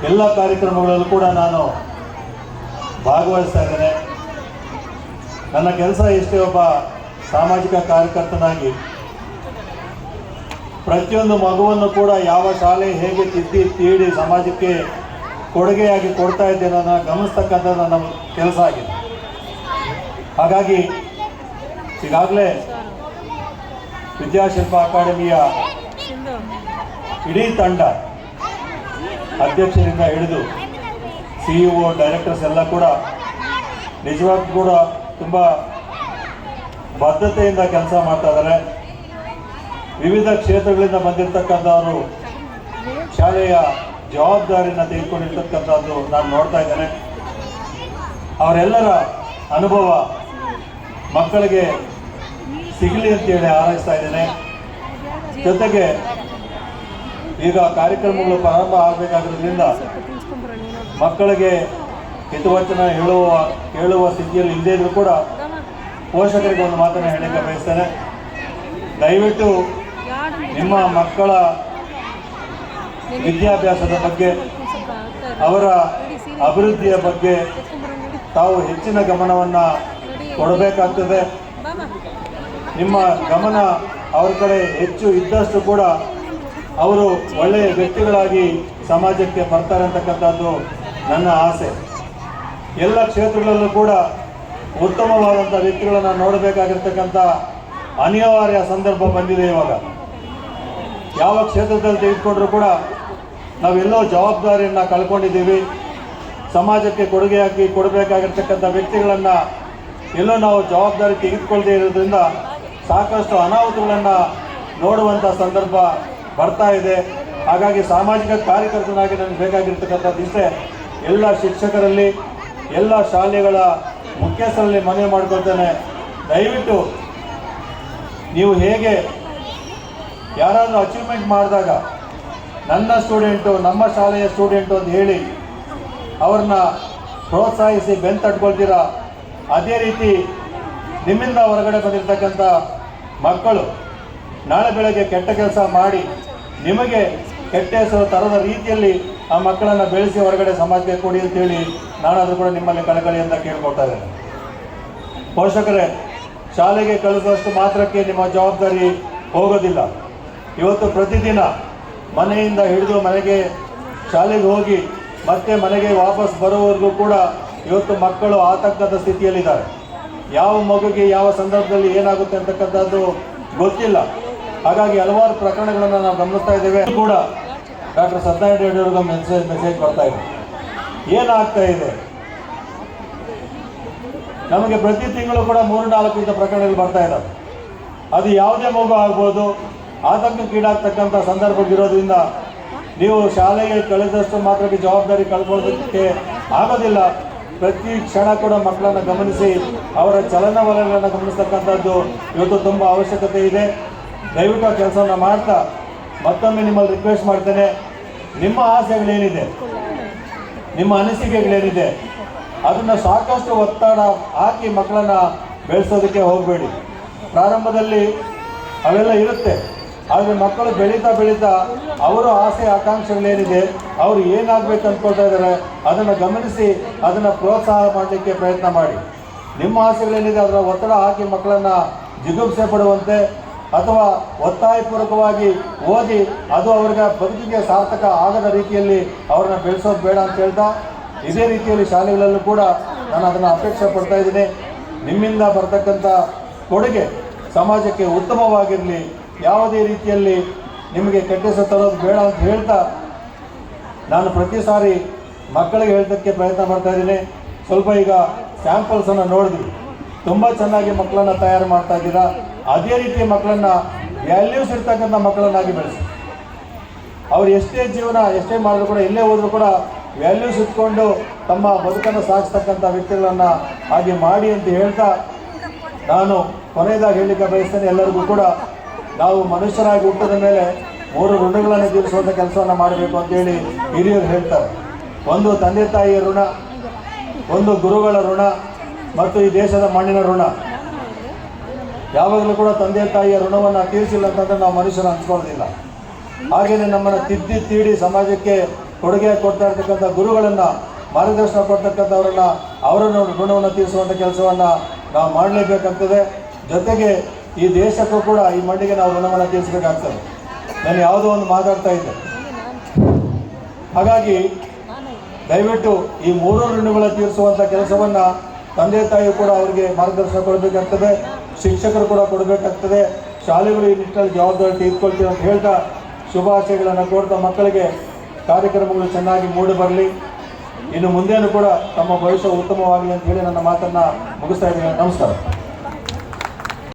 ಎಲ್ಲ ಕಾರ್ಯಕ್ರಮಗಳಲ್ಲೂ ಕೂಡ ನಾನು ಭಾಗವಹಿಸ್ತಾ ಇದ್ದೇನೆ. ನನ್ನ ಕೆಲಸ ಎಷ್ಟೇ ಒಬ್ಬ ಸಾಮಾಜಿಕ ಕಾರ್ಯಕರ್ತನಾಗಿ ಪ್ರತಿಯೊಂದು ಮಗುವನ್ನು ಕೂಡ ಯಾವ ಶಾಲೆ ಹೇಗೆ ತಿದ್ದಿ ತೀಡಿ ಸಮಾಜಕ್ಕೆ ಕೊಡುಗೆಯಾಗಿ ಕೊಡ್ತಾ ಇದ್ದೇನೆ ಅನ್ನೋ ಗಮನಿಸ್ತಕ್ಕಂಥದ್ದು ನನ್ನ ಕೆಲಸ ಆಗಿದೆ. ಹಾಗಾಗಿ ಈಗಾಗಲೇ ವಿದ್ಯಾಶಿಲ್ಪ ಅಕಾಡೆಮಿಯ ಇಡೀ ತಂಡ ಅಧ್ಯಕ್ಷರಿಂದ ಹಿಡಿದು CEO ಡೈರೆಕ್ಟರ್ಸ್ ಎಲ್ಲ ಕೂಡ ನಿಜವಾಗ್ಲೂ ಕೂಡ ತುಂಬ ಬದ್ಧತೆಯಿಂದ ಕೆಲಸ ಮಾಡ್ತಾ ಇದ್ದಾರೆ. ವಿವಿಧ ಕ್ಷೇತ್ರಗಳಿಂದ ಬಂದಿರತಕ್ಕಂಥವರು ಶಾಲೆಯ ಜವಾಬ್ದಾರಿಯನ್ನು ತೆಗೆದುಕೊಂಡಿರ್ತಕ್ಕಂಥದ್ದು ನಾನು ನೋಡ್ತಾ ಇದ್ದೇನೆ. ಅವರೆಲ್ಲರ ಅನುಭವ ಮಕ್ಕಳಿಗೆ ಸಿಗಲಿ ಅಂತೇಳಿ ಹಾರೈಸ್ತಾ ಇದ್ದೇನೆ. ಜೊತೆಗೆ ಈಗ ಕಾರ್ಯಕ್ರಮಗಳು ಪ್ರಾರಂಭ ಆಗಬೇಕಾಗಿರೋದ್ರಿಂದ ಮಕ್ಕಳಿಗೆ ಹಿತವಚನ ಹೇಳುವ ಸ್ಥಿತಿಯಲ್ಲಿ ಇಲ್ಲದೇ ಇದ್ರೂ ಕೂಡ ಪೋಷಕರಿಗೆ ಒಂದು ಮಾತನ್ನು ಹೇಳಕ್ಕೆ ಬಯಸ್ತೇನೆ. ದಯವಿಟ್ಟು ನಿಮ್ಮ ಮಕ್ಕಳ ವಿದ್ಯಾಭ್ಯಾಸದ ಬಗ್ಗೆ, ಅವರ ಅಭಿವೃದ್ಧಿಯ ಬಗ್ಗೆ ತಾವು ಹೆಚ್ಚಿನ ಗಮನವನ್ನು ಕೊಡಬೇಕಾಗ್ತದೆ. ನಿಮ್ಮ ಗಮನ ಅವ್ರ ಕಡೆ ಹೆಚ್ಚು ಇದ್ದಷ್ಟು ಕೂಡ ಅವರು ಒಳ್ಳೆಯ ವ್ಯಕ್ತಿಗಳಾಗಿ ಸಮಾಜಕ್ಕೆ ಬರ್ತಾರೆ ಅಂತಕ್ಕಂಥದ್ದು ನನ್ನ ಆಸೆ. ಎಲ್ಲ ಕ್ಷೇತ್ರಗಳಲ್ಲೂ ಕೂಡ ಉತ್ತಮವಾದಂಥ ವ್ಯಕ್ತಿಗಳನ್ನು ನೋಡಬೇಕಾಗಿರ್ತಕ್ಕಂಥ ಅನಿವಾರ್ಯ ಸಂದರ್ಭ ಬಂದಿದೆ. ಇವಾಗ ಯಾವ ಕ್ಷೇತ್ರದಲ್ಲಿ ತೆಗೆದುಕೊಂಡ್ರೂ ಕೂಡ ನಾವೆಲ್ಲೋ ಜವಾಬ್ದಾರಿಯನ್ನು ಕಳ್ಕೊಂಡಿದ್ದೀವಿ. ಸಮಾಜಕ್ಕೆ ಕೊಡುಗೆಯಾಗಿ ಕೊಡಬೇಕಾಗಿರ್ತಕ್ಕಂಥ ವ್ಯಕ್ತಿಗಳನ್ನು ಎಲ್ಲೋ ನಾವು ಜವಾಬ್ದಾರಿ ತೆಗೆದುಕೊಳ್ಳದೇ ಇರೋದ್ರಿಂದ ಸಾಕಷ್ಟು ಅನಾಹುತಗಳನ್ನು ನೋಡುವಂಥ ಸಂದರ್ಭ ಬರ್ತಾ ಇದೆ. ಹಾಗಾಗಿ ಸಾಮಾಜಿಕ ಕಾರ್ಯಕರ್ತನಾಗಿ ನನಗೆ ಬೇಕಾಗಿರ್ತಕ್ಕಂಥದ್ದು ಇಷ್ಟೇ. ಎಲ್ಲ ಶಿಕ್ಷಕರಲ್ಲಿ, ಎಲ್ಲ ಶಾಲೆಗಳ ಮುಖ್ಯಸ್ಥರಲ್ಲಿ ಮನವಿ ಮಾಡ್ಕೊಳ್ತೇನೆ, ದಯವಿಟ್ಟು ನೀವು ಹೇಗೆ ಯಾರಾದರೂ ಅಚೀವ್ಮೆಂಟ್ ಮಾಡಿದಾಗ ನನ್ನ ಸ್ಟೂಡೆಂಟು, ನಮ್ಮ ಶಾಲೆಯ ಸ್ಟೂಡೆಂಟು ಅಂತ ಹೇಳಿ ಅವ್ರನ್ನ ಪ್ರೋತ್ಸಾಹಿಸಿ ಬೆನ್ನು ತಟ್ಕೊಳ್ತೀರಾ, ಅದೇ ರೀತಿ ನಿಮ್ಮಿಂದ ಹೊರಗಡೆ ಬಂದಿರತಕ್ಕಂಥ ಮಕ್ಕಳು ನಾಳೆ ಬೆಳಗ್ಗೆ ಕೆಟ್ಟ ಕೆಲಸ ಮಾಡಿ ನಿಮಗೆ ಕೆಟ್ಟ ಹೆಸರು ತರದ ರೀತಿಯಲ್ಲಿ ಆ ಮಕ್ಕಳನ್ನು ಬೆಳೆಸಿ ಹೊರಗಡೆ ಸಮಾಜಕ್ಕೆ ಕೊಡಿ ಅಂತೇಳಿ ನಾನಾದರೂ ಕೂಡ ನಿಮ್ಮಲ್ಲಿ ಕಳಕಳಿಯಿಂದ ಕೇಳ್ಕೊಳ್ತಾ ಇದ್ದೇನೆ. ಪೋಷಕರೇ, ಶಾಲೆಗೆ ಕಳಿಸುವಷ್ಟು ಮಾತ್ರಕ್ಕೆ ನಿಮ್ಮ ಜವಾಬ್ದಾರಿ ಹೋಗೋದಿಲ್ಲ. ಇವತ್ತು ಪ್ರತಿದಿನ ಮನೆಯಿಂದ ಹಿಡಿದು ಮನೆಗೆ ಶಾಲೆಗೆ ಹೋಗಿ ಮತ್ತೆ ಮನೆಗೆ ವಾಪಸ್ ಬರೋವರೆಗೂ ಕೂಡ ಇವತ್ತು ಮಕ್ಕಳು ಆತಂಕದ ಸ್ಥಿತಿಯಲ್ಲಿದ್ದಾರೆ. ಯಾವ ಮಗುಗೆ ಯಾವ ಸಂದರ್ಭದಲ್ಲಿ ಏನಾಗುತ್ತೆ ಅಂತಕ್ಕಂಥದ್ದು ಗೊತ್ತಿಲ್ಲ. ಹಾಗಾಗಿ ಹಲವಾರು ಪ್ರಕರಣಗಳನ್ನು ನಾವು ಗಮನಿಸ್ತಾ ಇದ್ದೇವೆ. ಕೂಡ ಡಾಕ್ಟರ್ ಸತ್ಯನಾರಾಯಣ ರೆಡ್ಡಿ ಅವ್ರಿಗೆ ಮೆಸೇಜ್ ಬರ್ತಾ ಇದೆ. ಏನಾಗ್ತಾ ಇದೆ, ನಮಗೆ ಪ್ರತಿ ತಿಂಗಳು ಕೂಡ 3-4 ಇಂಥ ಪ್ರಕರಣಗಳು ಬರ್ತಾ ಇದ್ದಾವೆ. ಅದು ಯಾವುದೇ ಮಗು ಆಗ್ಬೋದು. ಆತಂಕಕ್ಕೀಡಾಗ್ತಕ್ಕಂಥ ಸಂದರ್ಭಗಳಿರೋದ್ರಿಂದ ನೀವು ಶಾಲೆಗೆ ಕಳೆದಷ್ಟು ಮಾತ್ರಕ್ಕೆ ಜವಾಬ್ದಾರಿ ಕಳ್ಕೊಳ್ಳೋದಕ್ಕೆ ಆಗೋದಿಲ್ಲ. ಪ್ರತಿ ಕ್ಷಣ ಕೂಡ ಮಕ್ಕಳನ್ನು ಗಮನಿಸಿ ಅವರ ಚಲನವಲನಗಳನ್ನು ಗಮನಿಸ್ತಕ್ಕಂಥದ್ದು ಇವತ್ತು ತುಂಬ ಅವಶ್ಯಕತೆ ಇದೆ. ದಯವಿಟ್ಟು ಆ ಕೆಲಸವನ್ನು ಮಾಡ್ತಾ ಮತ್ತೊಮ್ಮೆ ನಿಮ್ಮಲ್ಲಿ ರಿಕ್ವೆಸ್ಟ್ ಮಾಡ್ತೇನೆ, ನಿಮ್ಮ ಆಸೆಗಳೇನಿದೆ, ನಿಮ್ಮ ಅನಿಸಿಕೆಗಳೇನಿದೆ, ಅದನ್ನು ಸಾಕಷ್ಟು ಒತ್ತಡ ಹಾಕಿ ಮಕ್ಕಳನ್ನು ಬೆಳೆಸೋದಕ್ಕೆ ಹೋಗಬೇಡಿ. ಪ್ರಾರಂಭದಲ್ಲಿ ಅವೆಲ್ಲ ಇರುತ್ತೆ, ಆದರೆ ಮಕ್ಕಳು ಬೆಳೀತಾ ಬೆಳೀತಾ ಅವರ ಆಸೆ ಆಕಾಂಕ್ಷೆಗಳೇನಿದೆ, ಅವರು ಏನಾಗಬೇಕು ಅಂದ್ಕೊಳ್ತಾ ಇದ್ದಾರೆ ಅದನ್ನು ಗಮನಿಸಿ ಅದನ್ನು ಪ್ರೋತ್ಸಾಹ ಮಾಡಲಿಕ್ಕೆ ಪ್ರಯತ್ನ ಮಾಡಿ. ನಿಮ್ಮ ಆಸೆಗಳೇನಿದೆ ಅದರ ಒತ್ತಡ ಹಾಕಿ ಮಕ್ಕಳನ್ನು ಜಿಗುಪ್ಸೆ ಪಡುವಂತೆ ಅಥವಾ ಒತ್ತಾಯಪೂರ್ವಕವಾಗಿ ಓದಿ ಅದು ಅವ್ರಿಗೆ ಬದುಕಿಗೆ ಸಾರ್ಥಕ ಆಗದ ರೀತಿಯಲ್ಲಿ ಅವ್ರನ್ನ ಬೆಳೆಸೋದು ಬೇಡ ಅಂತ ಹೇಳ್ತಾ, ಇದೇ ರೀತಿಯಲ್ಲಿ ಶಾಲೆಗಳಲ್ಲೂ ಕೂಡ ನಾನು ಅದನ್ನು ಅಪೇಕ್ಷೆ ಪಡ್ತಾ ಇದ್ದೀನಿ. ನಿಮ್ಮಿಂದ ಬರ್ತಕ್ಕಂಥ ಕೊಡುಗೆ ಸಮಾಜಕ್ಕೆ ಉತ್ತಮವಾಗಿರಲಿ, ಯಾವುದೇ ರೀತಿಯಲ್ಲಿ ನಿಮಗೆ ಕೆಟ್ಟ ಹೆಸರು ತರೋದು ಬೇಡ ಅಂತ ಹೇಳ್ತಾ ನಾನು ಪ್ರತಿ ಸಾರಿ ಮಕ್ಕಳಿಗೆ ಹೇಳೋದಕ್ಕೆ ಪ್ರಯತ್ನ ಮಾಡ್ತಾ ಇದ್ದೀನಿ. ಸ್ವಲ್ಪ ಈಗ ಸ್ಯಾಂಪಲ್ಸನ್ನು ನೋಡಿದ್ವಿ, ತುಂಬ ಚೆನ್ನಾಗಿ ಮಕ್ಕಳನ್ನು ತಯಾರು ಮಾಡ್ತಾ ಇದ್ದೀರಾ. ಅದೇ ರೀತಿ ಮಕ್ಕಳನ್ನು ವ್ಯಾಲ್ಯೂಸ್ ಇರ್ತಕ್ಕಂಥ ಮಕ್ಕಳನ್ನಾಗಿ ಬೆಳೆಸಿ. ಅವ್ರು ಎಷ್ಟೇ ಜೀವನ ಎಷ್ಟೇ ಮಾಡಿದ್ರು ಕೂಡ, ಎಲ್ಲೇ ಹೋದರೂ ಕೂಡ ವ್ಯಾಲ್ಯೂಸ್ ಇಟ್ಕೊಂಡು ತಮ್ಮ ಬದುಕನ್ನು ಸಾಗಿಸ್ತಕ್ಕಂಥ ವ್ಯಕ್ತಿಗಳನ್ನು ಹಾಗೆ ಮಾಡಿ ಅಂತ ಹೇಳ್ತಾ ನಾನು ಕೊನೆಯದಾಗಿ ಹೇಳಲಿಕ್ಕೆ ಬಯಸ್ತೇನೆ, ಎಲ್ಲರಿಗೂ ಕೂಡ ನಾವು ಮನುಷ್ಯರಾಗಿ ಹುಟ್ಟಿದ ಮೇಲೆ 3 ಋಣಗಳನ್ನು ತೀರಿಸುವಂಥ ಕೆಲಸವನ್ನು ಮಾಡಬೇಕು ಅಂತೇಳಿ ಹಿರಿಯರು ಹೇಳ್ತಾರೆ. ಒಂದು ತಂದೆ ತಾಯಿಯ ಋಣ, ಒಂದು ಗುರುಗಳ ಋಣ ಮತ್ತು ಈ ದೇಶದ ಮಣ್ಣಿನ ಋಣ. ಯಾವಾಗಲೂ ಕೂಡ ತಂದೆ ತಾಯಿಯ ಋಣವನ್ನು ತೀರಿಸಿಲ್ಲ ಅಂತಂದರೆ ನಾವು ಮನುಷ್ಯನ ಅನ್ಸ್ಕೊಳ್ಳೋದಿಲ್ಲ. ಹಾಗೆಯೇ ನಮ್ಮನ್ನು ತಿದ್ದಿ ತೀಡಿ ಸಮಾಜಕ್ಕೆ ಕೊಡುಗೆ ಕೊಡ್ತಾ ಇರ್ತಕ್ಕಂಥ ಗುರುಗಳನ್ನು, ಮಾರ್ಗದರ್ಶನ ಕೊಡ್ತಕ್ಕಂಥವ್ರನ್ನ, ಅವರನ್ನು ಋಣವನ್ನು ತೀರಿಸುವಂಥ ಕೆಲಸವನ್ನು ನಾವು ಮಾಡಲೇಬೇಕಾಗ್ತದೆ. ಜೊತೆಗೆ ಈ ದೇಶಕ್ಕೂ ಕೂಡ, ಈ ಮಣ್ಣಿಗೆ ನಾವು ಋಣವನ್ನು ತೀರಿಸಬೇಕಾಗ್ತದೆ. ನಾನು ಯಾವುದೋ ಒಂದು ಮಾತಾಡ್ತಾ ಇದ್ದೆ. ಹಾಗಾಗಿ ದಯವಿಟ್ಟು ಈ 3 ಋಣಗಳ ತೀರಿಸುವಂಥ ಕೆಲಸವನ್ನು ತಂದೆ ತಾಯಿ ಕೂಡ ಅವರಿಗೆ ಮಾರ್ಗದರ್ಶನ ಕೊಡಬೇಕಾಗ್ತದೆ, ಶಿಕ್ಷಕರು ಕೂಡ ಕೊಡಬೇಕಾಗ್ತದೆ, ಶಾಲೆಗಳು ಈ ನಿಟ್ಟಿನಲ್ಲಿ ಜವಾಬ್ದಾರಿ ತೆಗೆದುಕೊಳ್ತೀವಿ ಅಂತ ಹೇಳ್ತಾ ಶುಭಾಶಯಗಳನ್ನು ಕೋರ್ತಾ ಮಕ್ಕಳಿಗೆ ಕಾರ್ಯಕ್ರಮಗಳು ಚೆನ್ನಾಗಿ ಮೂಡಿ ಬರಲಿ. ಇನ್ನು ಮುಂದೇನು ಕೂಡ ತಮ್ಮ ಭವಿಷ್ಯ ಉತ್ತಮವಾಗಲಿ ಅಂತ ಹೇಳಿ ನನ್ನ ಮಾತನ್ನು ಮುಗಿಸ್ತಾ ಇದ್ದೀನಿ. ನಮಸ್ಕಾರ.